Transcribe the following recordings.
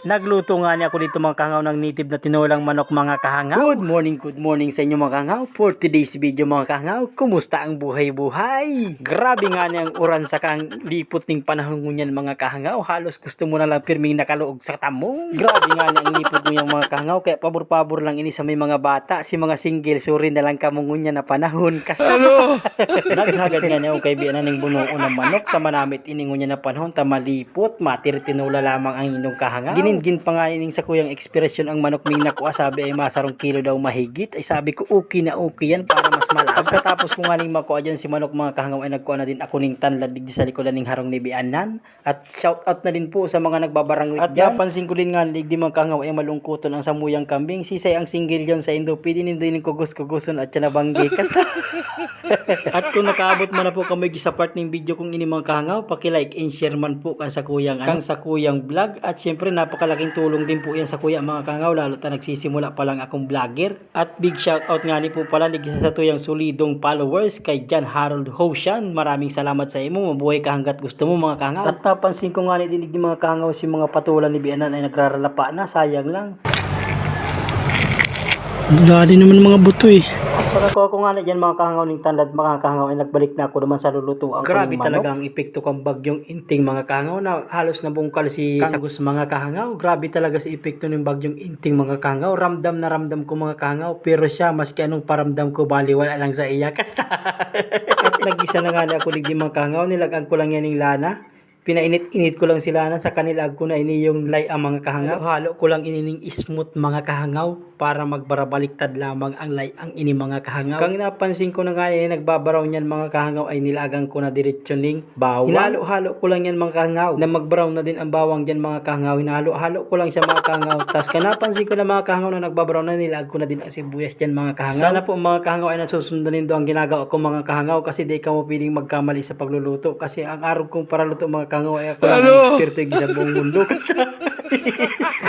Nagluto nga niya ako dito mga kahangaw ng native na tinolang manok mga kahangaw. Good morning sa inyo mga kahangaw. For today's video mga kahangaw, kumusta ang buhay-buhay? Grabe nga niya ang uran sa kang lipot ng panahon ngunyan mga kahangaw. Halos gusto mo na lang pirming nakaluog sa tamong. Grabe nga niya ang lipot ngunyan mga kahangaw. Kaya pabor-pabor lang ini sa may mga bata. Si mga single, suri na lang kamong ngunyan na panahon. Kasalo! Naghagad nga niya ang kaibianan ng bunuo ng manok. Tama namit ini ngunyan na panahon. Tama lipot, matir tinula lamang ang inyong kahangaw. Gin pa nga ining sa kuyang ekspresyon ang manok ming nakuha, sabi ay masarong kilo daw mahigit. Ay sabi ko okay na okay yan para mas malasa. Pagkatapos ko nga ning makuha dyan si manok mga kahangaw ay nagkuha na din ako ning tanlad digdi sa likodan ning harong ni Bianan. At shout out na din po sa mga nagbabarangay at dyan. At napansin ko din nga digdi mga kahangaw ay malungkuton ang samuyang kambing. Sisay ang single dyan sa Indo. Pwede nindo yung kugos-kuguson at siya nabanggi. At kung nakaabot man na po kami sa part ng video kung ini mga kahangaw, paki-like and share man po kang sa kuyang vlog. At syempre napakalaking tulong din po yan sa kuya mga kahangaw, lalo ta nagsisimula pa lang akong vlogger. At big shout out nga ni po pala sa tuyang solidong followers kay John Harold Hoshan. Maraming salamat sa imo, mabuhay ka hanggat gusto mo mga kahangaw. At napansin ko nga ni dinig ni mga kahangaw si mga patulan ni Bianan ay nagraralapa na, sayang lang. Dali naman mga buto eh. Para ko nga na dyan mga kahangaw ng tanlad mga kahangaw ay nagbalik na ako naman sa lulutuan. Grabe talaga ang epekto kang bagyong inting mga kahangaw na halos nabungkal si Sagus mga kahangaw. Grabe talaga si epekto ng bagyong inting mga kahangaw. Ramdam na ramdam ko mga kahangaw, pero siya maski anong paramdam ko baliwala lang sa iya. Kasta. At nag-isa na nga na ako digdi mga kahangaw, nilagang ko lang yan ng lana. Pinainit-init ko lang sila na sa kanila ko na ini yung lay ang mga kahangaw. Halo ko lang ini ning smooth mga kahangaw para magbarabaliktad lamang ang lay ang ini mga kahangaw. Kang napansin ko na nga ini nagbabaraw niyan mga kahangaw ay nilagang ko na diretso ning bawang. Hinalo-halo ko lang yan mga kahangaw na magbrown na din ang bawang diyan mga kahangaw. Hinalo-halo ko lang siya mga kahangaw. Tas napansin ko na mga kahangaw na nagbabaraw na nilag ko na din ang sibuyas diyan mga kahangaw. Sana po mga kahangaw ay nasusundan nindo ang ginagawa ko mga kahangaw kasi di ka mo piling magkamali sa pagluluto kasi ang araw kong para luto mga kahangaw ay ako lang ang eksperto sa buong mundo.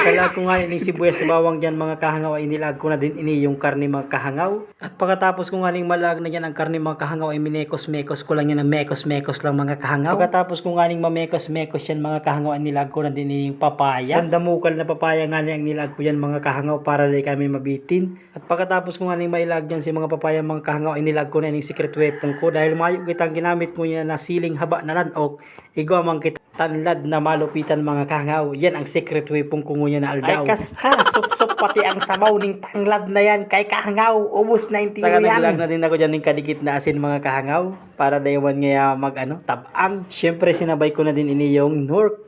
Kaya ko nga yung sibuyas sa bawang dyan mga kahangaw ay nilag ko na din ini yung karne mga kahangaw. At pagkatapos ko nga ning malag na yan ang karne mga kahangaw ay minekos-mekos ko lang yan ng mekos-mekos lang mga kahangaw. Pagkatapos ko nga ning mamekos-mekos yan mga kahangaw ay nilag ko na din ini yung papaya. Sandamukal na papaya nga ang nilag ko yan mga kahangaw para di kami mabitin. At pagkatapos ko nga ning mailag dyan si mga papaya mga kahangaw ay nilag ko na yung secret weapon ko dahil mayo kitang ginamit ko yan na siling haba na lanok. Igaw mang kita tanlad na malupitan mga kahangaw. Yan ang secret weapon ko ngunya na aldaw. Ay kasta, sup-sup pati ang sabaw ning tanglad na yan kay kahangaw. Ubus na yung tiyo yan. Naglag na din ako dyan ng kadikit na asin mga kahangaw para daywan nga mag tabang. Siyempre sinabay ko na din ini yung North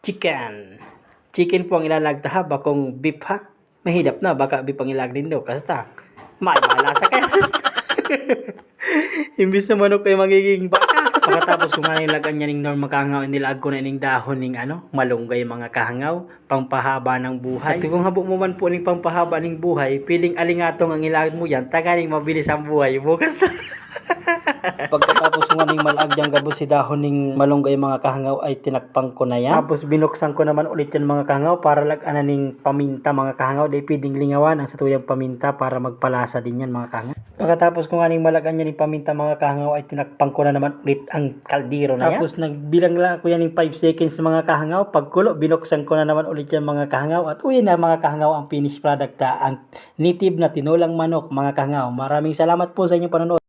chicken. Chicken po ang ilalagta ha, bakong beef ha. Mahidap na, baka beef ang ilag din daw. Kasta, may malasa kaya. Imbis na manok kayo magiging baka. Pagkatapos ko nga nilagan niya ng normal kahangaw, nilag ko na ng dahon ng malunggay mga kahangaw, pangpahaba ng buhay. At kung habo mo man po ng pangpahaba ng buhay, piling alingatong ang ilagad mo yan, tagaling mabilis ang buhay. Bukas na. Pagkatapos nga ng malagyang gabos si dahon ng malunggay mga kahangaw ay tinakpang ko na yan. Tapos binuksan ko naman ulit yan mga kahangaw para laganan ng paminta mga kahangaw. Dahil pwedeng lingawan ang satuyang paminta para magpalasa din yan mga kahangaw. Pagkatapos ko nga ng malagan yan ng paminta mga kahangaw ay tinakpang ko na naman ulit ang kaldero na yan. Tapos nagbilang lang ako yan ng 5 seconds mga kahangaw. Pagkulo, binuksan ko na naman ulit yan mga kahangaw. At uwi na mga kahangaw ang finished product ang native na tinulang manok mga kahangaw. Maraming salamat po sa inyong panonood.